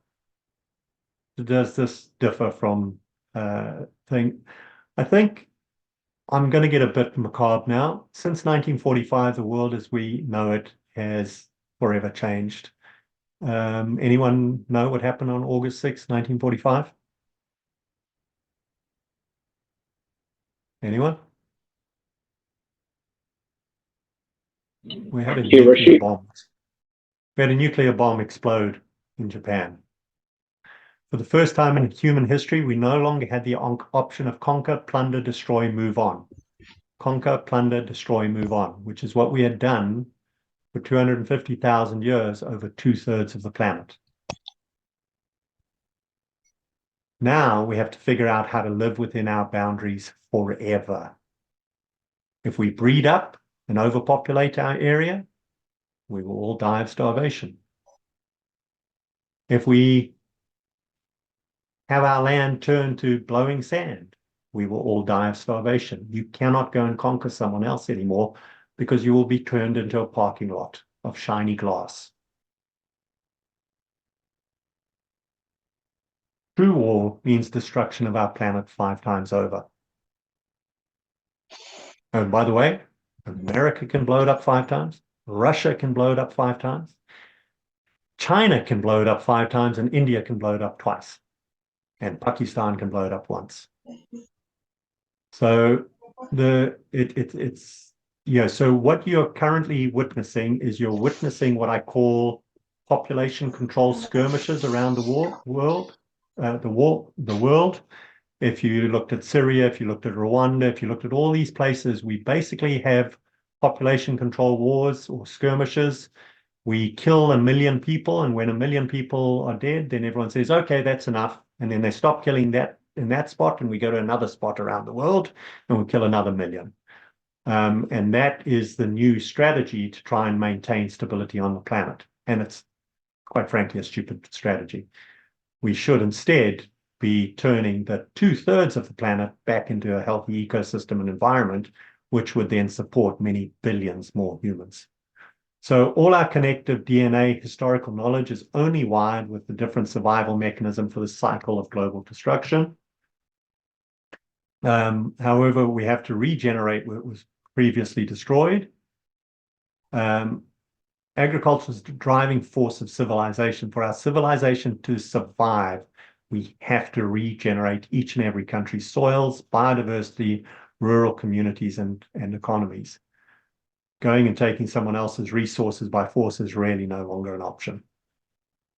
does this differ from thing? I think I'm going to get a bit macabre now. Since 1945, the world as we know it has forever changed. Anyone know what happened on August 6, 1945? Anyone? We had a nuclear bomb. We had a nuclear bomb explode in Japan. For the first time in human history, we no longer had the option of conquer, plunder, destroy, move on. Conquer, plunder, destroy, move on, which is what we had done for 250,000 years over 2/3 of the planet. Now we have to figure out how to live within our boundaries forever. If we breed up and overpopulate our area, we will all die of starvation. If we have our land turned to blowing sand, we will all die of starvation. You cannot go and conquer someone else anymore because you will be turned into a parking lot of shiny glass. True war means destruction of our planet 5 times over. And by the way, America can blow it up 5 times. Russia can blow it up 5 times. China can blow it up 5 times, and India can blow it up twice. And Pakistan can blow it up once. So so what you're currently witnessing is you're witnessing what I call population control skirmishes around the world. If you looked at Syria, if you looked at Rwanda, if you looked at all these places, we basically have population control wars or skirmishes. We kill 1 million people, and when 1 million people are dead, then everyone says, okay, that's enough. And then they stop killing that in that spot, and we go to another spot around the world, and we kill another 1 million. And that is the new strategy to try and maintain stability on the planet. And it's quite frankly a stupid strategy. We should instead be turning the 2/3 of the planet back into a healthy ecosystem and environment, which would then support many billions more humans. So all our connective DNA historical knowledge is only wired with the different survival mechanism for the cycle of global destruction. However, we have to regenerate what was previously destroyed. Agriculture is the driving force of civilization. For our civilization to survive, we have to regenerate each and every country's soils, biodiversity, rural communities, and economies. Going and taking someone else's resources by force is really no longer an option.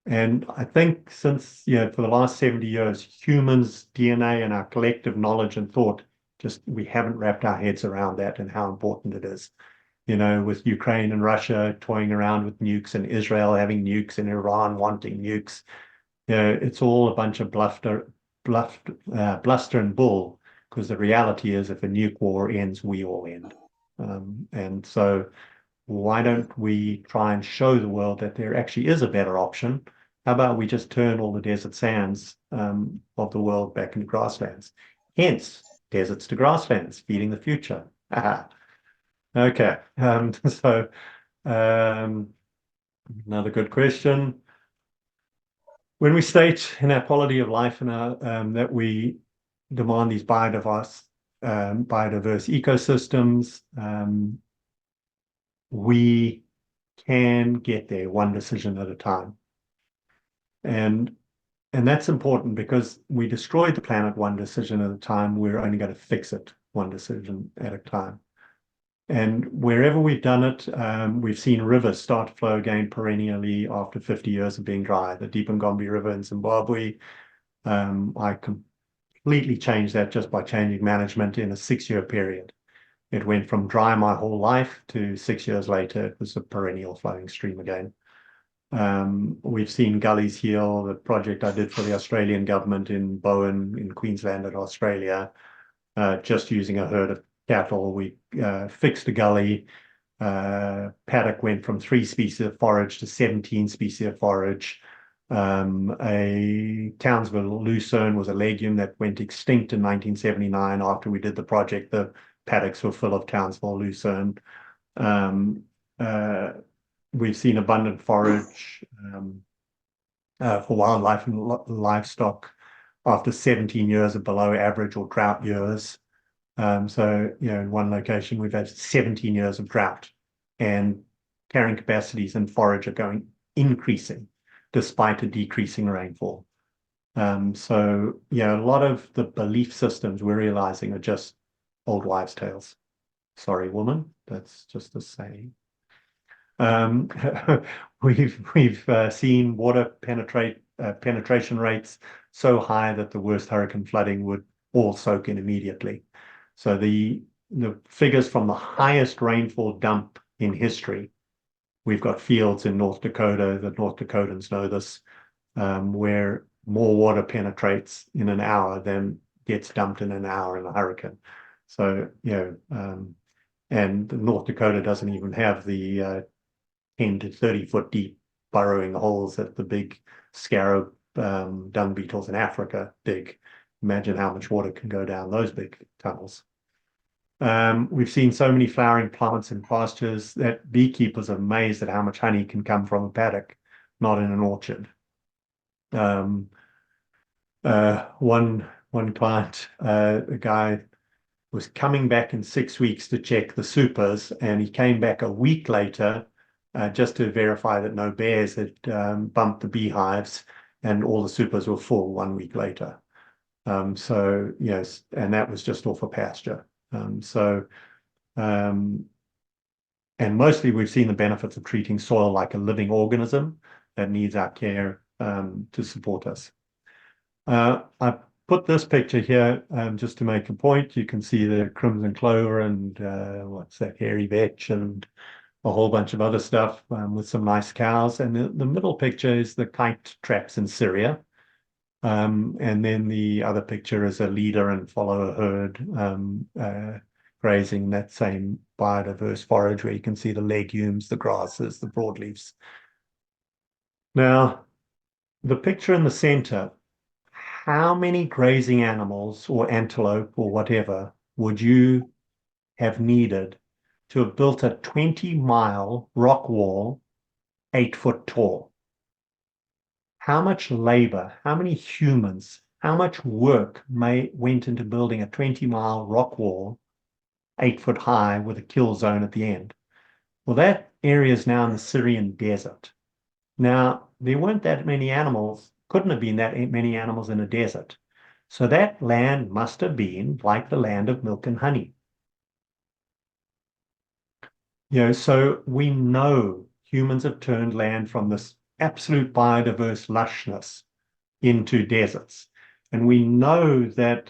And I think since, for the last 70 years, humans' DNA and our collective knowledge and thought, we haven't wrapped our heads around that and how important it is. With Ukraine and Russia toying around with nukes, and Israel having nukes, and Iran wanting nukes, it's all a bunch of bluster and bull, because the reality is if a nuke war ends, we all end. And so why don't we try and show the world that there actually is a better option? How about we just turn all the desert sands of the world back into grasslands? Hence, deserts to grasslands, feeding the future. Okay, so another good question. When we state in our quality of life and that we demand these biodiverse ecosystems, we can get there one decision at a time. And that's important because we destroy the planet one decision at a time. We're only going to fix it one decision at a time. And wherever we've done it, we've seen rivers start to flow again perennially after 50 years of being dry. The Deepangombe River in Zimbabwe, I completely changed that just by changing management in a 6-year period. It went from dry my whole life to 6 years later, it was a perennial flowing stream again. We've seen gullies heal. The project I did for the Australian government in Bowen, in Queensland and Australia, just using a herd of cattle, we fixed a gully. Paddock went from 3 species of forage to 17 species of forage. A Townsville lucerne was a legume that went extinct in 1979. After we did the project, the paddocks were full of Townsville lucerne. We've seen abundant forage for wildlife and livestock after 17 years of below average or drought years. So, in one location, we've had 17 years of drought, and carrying capacities and forage are increasing. despite a decreasing rainfall. So, a lot of the belief systems we're realizing are just old wives' tales. Sorry, woman, that's just a saying. We've seen water penetration rates so high that the worst hurricane flooding would all soak in immediately. So the figures from the highest rainfall dump in history, we've got fields in North Dakota, the North Dakotans know this, where more water penetrates in an hour than gets dumped in an hour in a hurricane. So, and North Dakota doesn't even have the 10 to 30 foot deep burrowing holes that the big scarab dung beetles in Africa dig. Imagine how much water can go down those big tunnels. We've seen so many flowering plants in pastures that beekeepers are amazed at how much honey can come from a paddock, not in an orchard. One client, a guy was coming back in 6 weeks to check the supers, and he came back a week later just to verify that no bears had bumped the beehives, and all the supers were full 1 week later. So yes, and that was just off a pasture. And mostly we've seen the benefits of treating soil like a living organism that needs our care to support us. I put this picture here just to make a point. You can see the crimson clover and what's that, hairy vetch and a whole bunch of other stuff with some nice cows. And the middle picture is the kite traps in Syria. And then the other picture is a leader and follower herd grazing that same biodiverse forage where you can see the legumes, the grasses, the broadleaves. Now, the picture in the center, how many grazing animals or antelope or whatever would you have needed to have built a 20-mile rock wall 8 foot tall? How much labor, how many humans, how much work went into building a 20-mile rock wall 8 foot high with a kill zone at the end? Well, that area is now in the Syrian desert. Now, there weren't that many animals, couldn't have been that many animals in a desert. So that land must have been like the land of milk and honey. So we know humans have turned land from this absolute biodiverse lushness into deserts. And we know that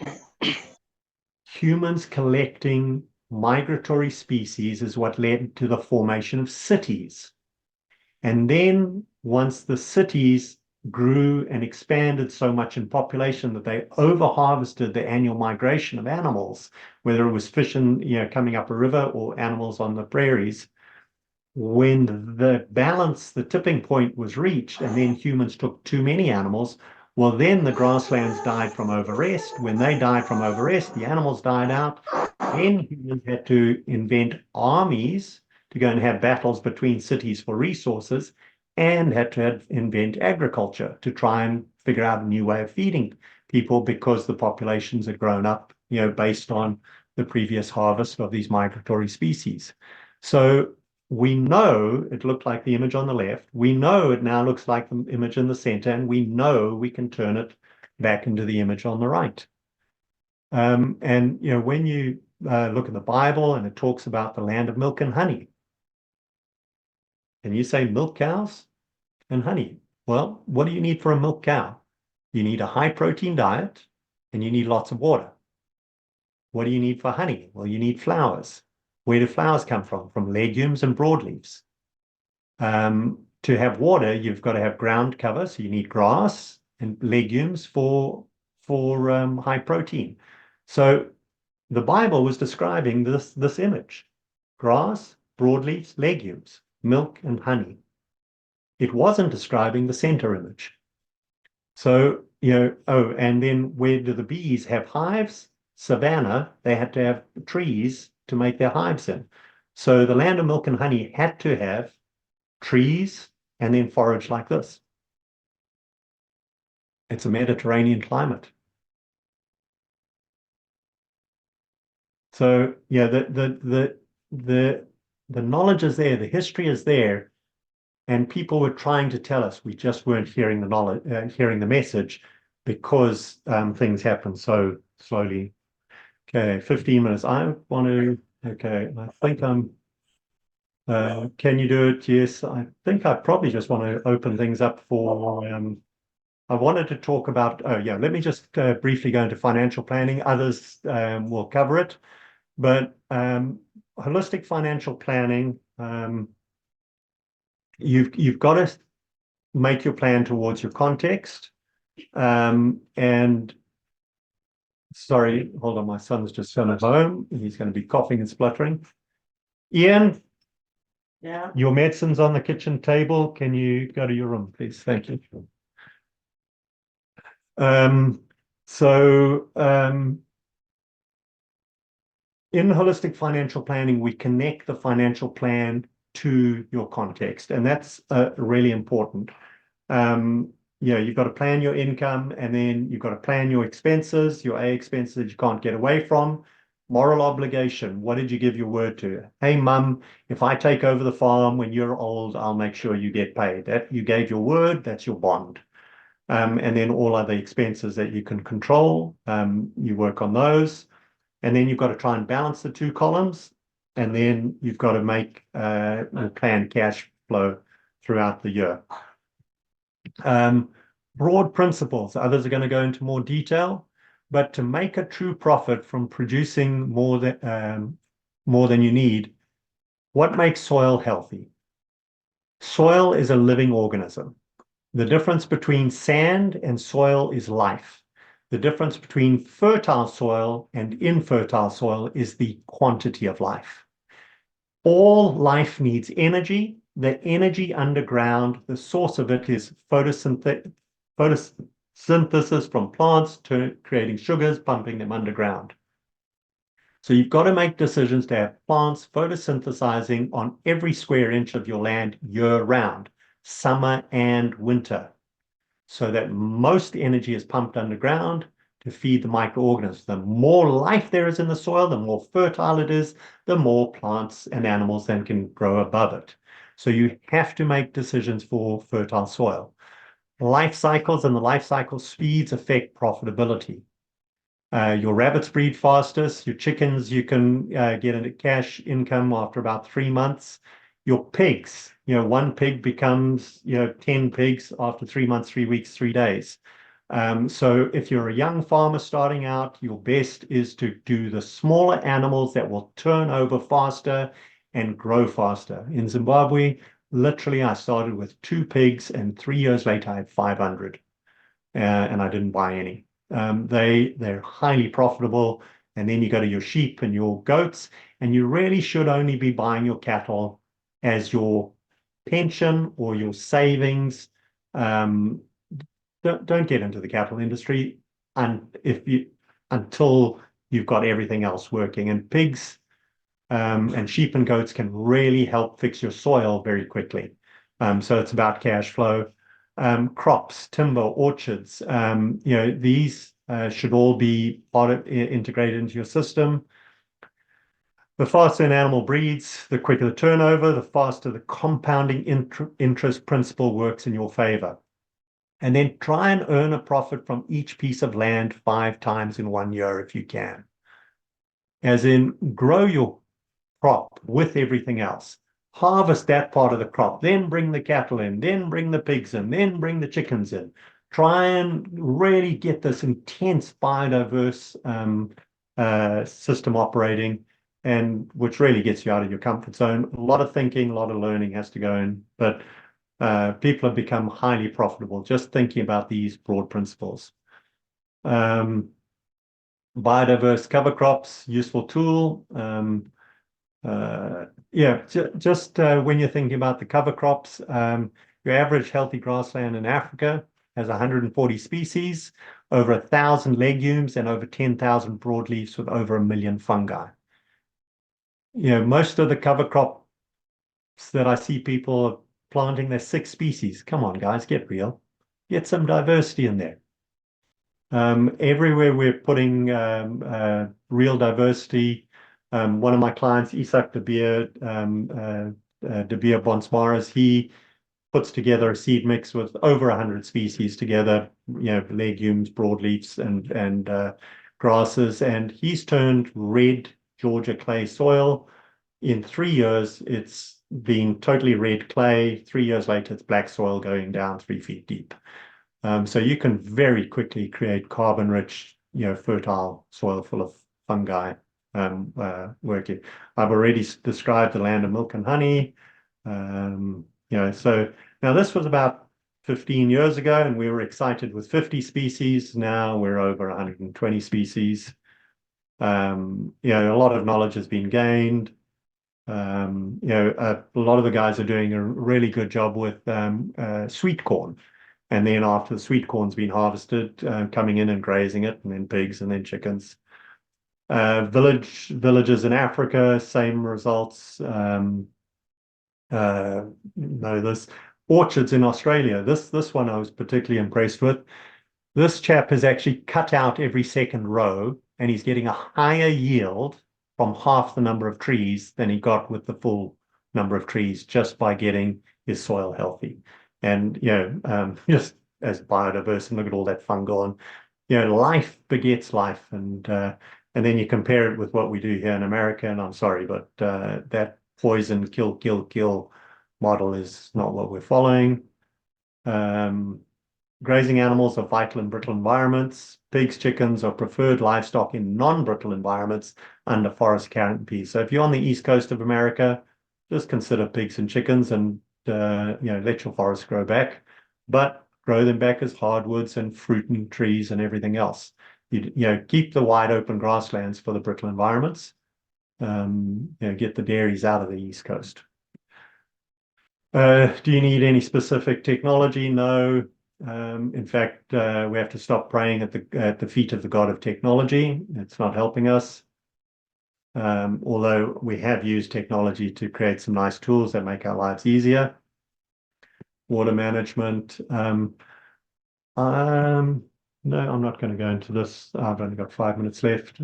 humans collecting migratory species is what led to the formation of cities. And then once the cities grew and expanded so much in population that they over-harvested the annual migration of animals, whether it was fishing, coming up a river or animals on the prairies, when the balance, the tipping point was reached, and then humans took too many animals, well, then the grasslands died from overrest. When they died from overrest, the animals died out. Then humans had to invent armies to go and have battles between cities for resources, and had to invent agriculture to try and figure out a new way of feeding people because the populations had grown up, based on the previous harvest of these migratory species. So we know it looked like the image on the left. We know it now looks like the image in the center, and we know we can turn it back into the image on the right. And when you look in the Bible and it talks about the land of milk and honey, and you say milk cows and honey, well, what do you need for a milk cow? You need a high protein diet and you need lots of water. What do you need for honey? Well, you need flowers. Where do flowers come from? From legumes and broadleaves. To have water, you've got to have ground cover, so you need grass and legumes for high protein. So the Bible was describing this image: grass, broadleaves, legumes, milk, and honey. It wasn't describing the center image. So, and then where do the bees have hives? Savannah, they had to have trees to make their hives in. So the land of milk and honey had to have trees and then forage like this. It's a Mediterranean climate. So yeah, the knowledge is there, the history is there. And people were trying to tell us, we just weren't hearing the knowledge, hearing the message, because things happen so slowly. Okay, 15 minutes. I want to, okay, I think can you do it? Yes, I think I probably just want to open things up for, I wanted to talk about, oh yeah, let me just briefly go into financial planning. Others will cover it, but holistic financial planning, you've got to make your plan towards your context. And sorry, hold on, my son's just come home. He's going to be coughing and spluttering. Ian, Yeah. your medicine's on the kitchen table. Can you go to your room, please? Thank you. In holistic financial planning, we connect the financial plan to your context, and that's really important. You've got to plan your income, and then you've got to plan your expenses, your A expenses that you can't get away from. Moral obligation. What did you give your word to? Hey, mum, if I take over the farm when you're old, I'll make sure you get paid. That you gave your word, that's your bond. And then all other expenses that you can control, you work on those. And then you've got to try and balance the two columns. And then you've got to make a planned cash flow throughout the year. Broad principles. Others are going to go into more detail. But to make a true profit from producing more than you need, what makes soil healthy? Soil is a living organism. The difference between sand and soil is life. The difference between fertile soil and infertile soil is the quantity of life. All life needs energy. The energy underground, the source of it is photosynthesis from plants to creating sugars, pumping them underground. So you've got to make decisions to have plants photosynthesizing on every square inch of your land year-round, summer and winter, so that most energy is pumped underground to feed the microorganisms. The more life there is in the soil, the more fertile it is, the more plants and animals then can grow above it. So you have to make decisions for fertile soil. Life cycles and the life cycle speeds affect profitability. Your rabbits breed fastest. Your chickens, you can get a cash income after about 3 months. Your pigs, one pig becomes, 10 pigs after 3 months, 3 weeks, 3 days. So if you're a young farmer starting out, your best is to do the smaller animals that will turn over faster and grow faster. In Zimbabwe, literally, I started with 2 pigs, and 3 years later, I had 500, and I didn't buy any. They're highly profitable. And then you go to your sheep and your goats, and you really should only be buying your cattle as your pension or your savings. Don't get into the cattle industry until you've got everything else working. And pigs and sheep and goats can really help fix your soil very quickly. So it's about cash flow. Crops, timber, orchards, these should all be integrated into your system. The faster an animal breeds, the quicker the turnover, the faster the compounding interest principle works in your favor. And then try and earn a profit from each piece of land 5 times in 1 year if you can. As in, grow your crop with everything else. Harvest that part of the crop, then bring the cattle in, then bring the pigs in, then bring the chickens in. Try and really get this intense biodiverse system operating, and which really gets you out of your comfort zone. A lot of thinking, a lot of learning has to go in, but people have become highly profitable just thinking about these broad principles. Biodiverse cover crops, useful tool. Just when you're thinking about the cover crops, your average healthy grassland in Africa has 140 species, over 1,000 legumes, and over 10,000 broadleafs with over 1 million fungi. Most of the cover crops that I see people planting, there's 6 species. Come on, guys, get real. Get some diversity in there. Everywhere we're putting real diversity. One of my clients, Isak de Beer Bonsmaras, he puts together a seed mix with over 100 species together, legumes, broadleafs, and grasses. And he's turned red Georgia clay soil. In 3 years, it's been totally red clay. 3 years later, it's black soil going down 3 feet deep. So you can very quickly create carbon-rich, fertile soil full of fungi working. I've already described the land of milk and honey. So now this was about 15 years ago, and we were excited with 50 species. Now we're over 120 species. A lot of knowledge has been gained. A lot of the guys are doing a really good job with sweet corn. And then after the sweet corn's been harvested, coming in and grazing it, and then pigs, and then chickens. Villages in Africa, same results. This orchards in Australia. This one I was particularly impressed with. This chap has actually cut out every second row, and he's getting a higher yield from half the number of trees than he got with the full number of trees just by getting his soil healthy. And just as biodiverse, and look at all that fungal, and life begets life, and then you compare it with what we do here in America, and I'm sorry, but that poison, kill model is not what we're following. Grazing animals are vital in brittle environments. Pigs, chickens are preferred livestock in non-brittle environments under forest canopy. So if you're on the east coast of America, just consider pigs and chickens, and let your forests grow back, but grow them back as hardwoods and fruit and trees and everything else. Keep the wide open grasslands for the brittle environments. Get the dairies out of the East Coast. Do you need any specific technology? No. In fact, we have to stop praying at the feet of the god of technology. It's not helping us. Although we have used technology to create some nice tools that make our lives easier. Water management. No, I'm not going to go into this. I've only got 5 minutes left.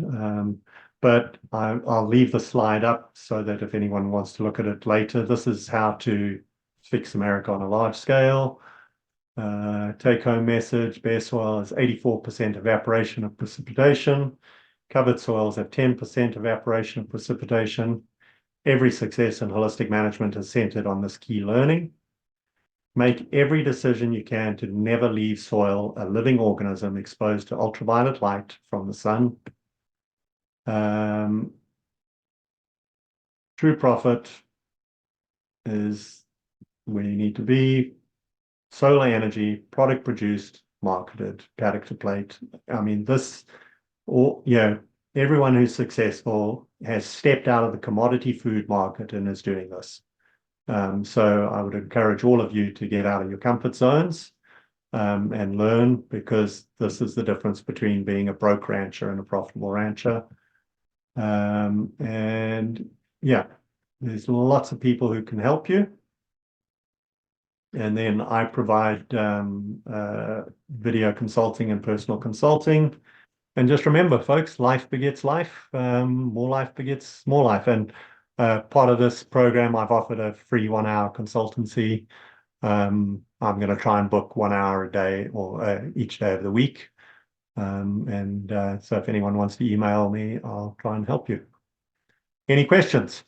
But I'll leave the slide up so that if anyone wants to look at it later, this is how to fix America on a large scale. Take-home message: bare soil is 84% evaporation of precipitation. Covered soils have 10% evaporation of precipitation. Every success in holistic management is centered on this key learning. Make every decision you can to never leave soil a living organism exposed to ultraviolet light from the sun. True profit is where you need to be. Solar energy, product produced, marketed, paddock to plate. I mean, everyone who's successful has stepped out of the commodity food market and is doing this. So I would encourage all of you to get out of your comfort zones and learn, because this is the difference between being a broke rancher and a profitable rancher. And yeah, there's lots of people who can help you. And then I provide video consulting and personal consulting. And just remember, folks, life begets life. More life begets more life. And part of this program, I've offered a free 1-hour consultancy. I'm going to try and book 1 hour a day, or each day of the week. So if anyone wants to email me, I'll try and help you. Any questions?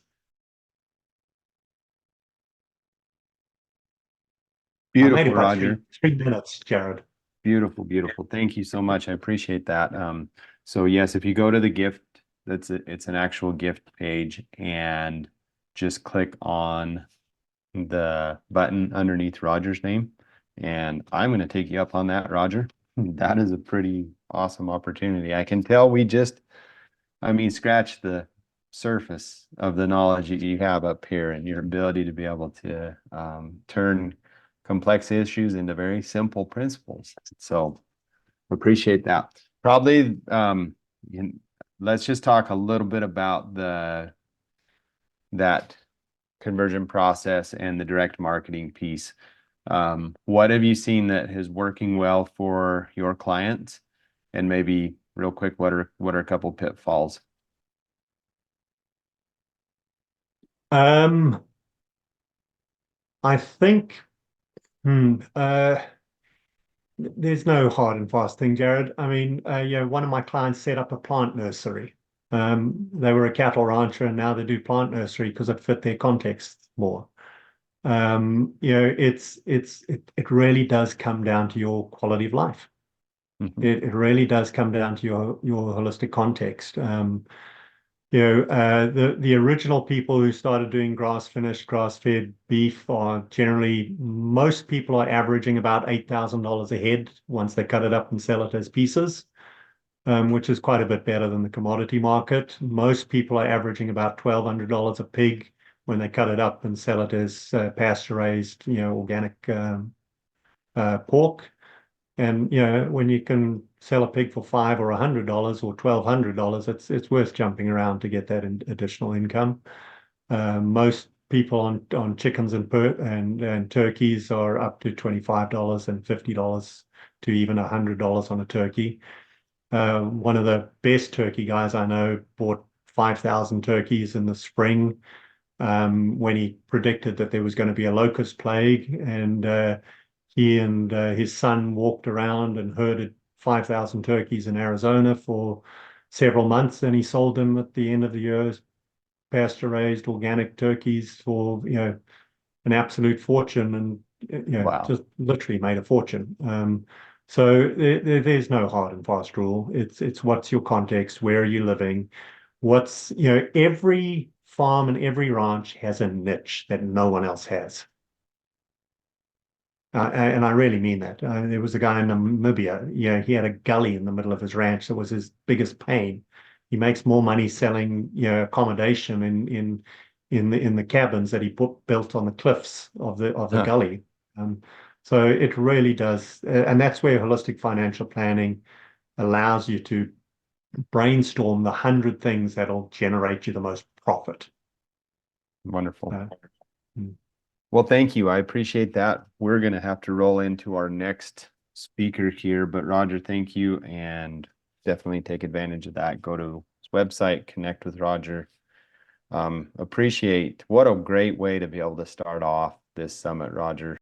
Beautiful, Roger. 3 minutes, Jared. Beautiful, beautiful. Thank you so much. I appreciate that. So yes, if you go to the gift, it's an actual gift page, and just click on the button underneath Roger's name, and I'm going to take you up on that, Roger. That is a pretty awesome opportunity. I can tell we just, scratch the surface of the knowledge that you have up here, and your ability to be able to turn complex issues into very simple principles. So appreciate that. Probably, let's just talk a little bit about that conversion process and the direct marketing piece. What have you seen that is working well for your clients? And maybe real quick, what are a couple pitfalls? I think Hmm. There's no hard and fast thing, Jared. I mean, one of my clients set up a plant nursery. They were a cattle rancher and now they do plant nursery because it fit their context more. It really does come down to your quality of life. Mhm. It really does come down to your holistic context. The original people who started doing grass finished, grass fed beef are generally, most people are averaging about $8,000 a head once they cut it up and sell it as pieces, which is quite a bit better than the commodity market. Most people are averaging about $1,200 a pig when they cut it up and sell it as pasture raised, organic pork. And when you can sell a pig for $500 or $1,200, it's worth jumping around to get that additional income. Most people on chickens and turkeys are up to $25 and $50 to even $100 on a turkey. One of the best turkey guys I know bought 5,000 turkeys in the spring when he predicted that there was going to be a locust plague, and he and his son walked around and herded 5,000 turkeys in Arizona for several months. And he sold them at the end of the year as pasture-raised organic turkeys for, an absolute fortune, and, Wow. just literally made a fortune. So there's no hard and fast rule. It's what's your context? Where are you living? Every farm and every ranch has a niche that no one else has. And I really mean that. There was a guy in Namibia. He had a gully in the middle of his ranch that was his biggest pain. He makes more money selling, accommodation in the cabins that he built on the cliffs of the Huh. gully. Um, so it really does, and that's where holistic financial planning allows you to brainstorm the 100 things that'll generate you the most profit. Wonderful. Uh, mm. Well, thank you. I appreciate that. We're going to have to roll into our next speaker here, but Roger, thank you, and definitely take advantage of that. Go to his website, connect with Roger. Appreciate what a great way to be able to start off this summit, Roger.